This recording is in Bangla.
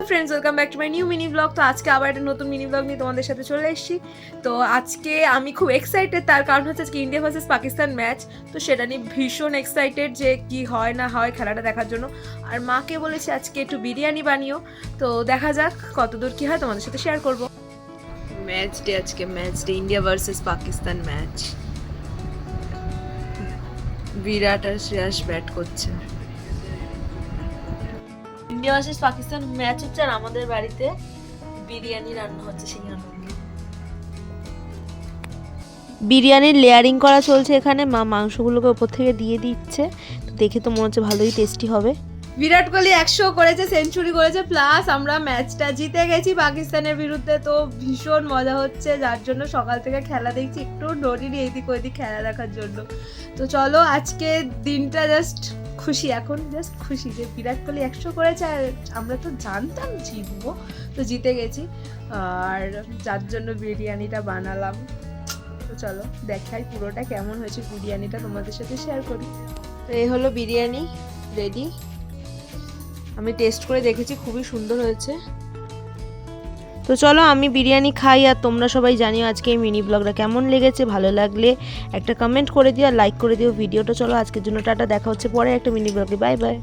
Friends, welcome back to my new mini blog. তো আজকে আবার একটা নতুন মিনি ব্লগ নিয়ে তোমাদের সাথে চলে এসেছি। তো আজকে আমি খুব এক্সাইটেড, তার কারণ হচ্ছে আজকে ইন্ডিয়া ভার্সেস পাকিস্তান ম্যাচ। তো সেটা নিয়ে ভীষণ এক্সাইটেড যে কি হয় না হয় খেলাটা দেখার জন্য। আর মাকে বলেছি আজকে একটু বিরিয়ানি বানিও, তো দেখা যাক কতদূর কি হয়, তোমাদের সাথে শেয়ার করব। ম্যাচ ডে আজকে, match day, India versus Pakistan match. Virat আর শ্রেয়াস ব্যাট করছে। ইন্ডিয়া ভার্সেস পাকিস্তান ম্যাচ হচ্ছে আর আমাদের বাড়িতে বিরিয়ানি রান্না হচ্ছে সেই আনন্দে। বিরিয়ানির লেয়ারিং করা চলছে এখানে, মা মাংসগুলোকে ওপর থেকে দিয়ে দিচ্ছে। তো দেখে তো মনে হচ্ছে ভালোই টেস্টি হবে। বিরাট কোহলি 100 করেছে, সেঞ্চুরি করেছে, প্লাস আমরা ম্যাচটা জিতে গেছি পাকিস্তানের বিরুদ্ধে। তো ভীষণ মজা হচ্ছে, যার জন্য সকাল থেকে খেলা দেখছি, একটু ডরিনি এদিক ওইদিক খেলা দেখার জন্য। তো চলো আজকে দিনটা জাস্ট খুশি, এখন জাস্ট খুশি যে বিরাট কোহলি 100 করেছে আর আমরা তো জানতাম জিতবো, তো জিতে গেছি। আর যার জন্য বিরিয়ানিটা বানালাম। তো চলো দেখাই পুরোটা কেমন হয়েছে, বিরিয়ানিটা তোমাদের সাথে শেয়ার করি। তো এই হলো বিরিয়ানি রেডি, আমি টেস্ট করে দেখেছি, খুবই সুন্দর হয়েছে। তো চলো আমি বিরিয়ানি খাই, আর তোমরা সবাই জানিও আজকে এই মিনি ব্লগটা কেমন লেগেছে। ভালো লাগলে একটা কমেন্ট করে দিও আর লাইক করে দিও ভিডিওটা। চলো আজকের জন্য টাটা, দেখা হচ্ছে পরে একটা মিনি ব্লগে। Bye bye.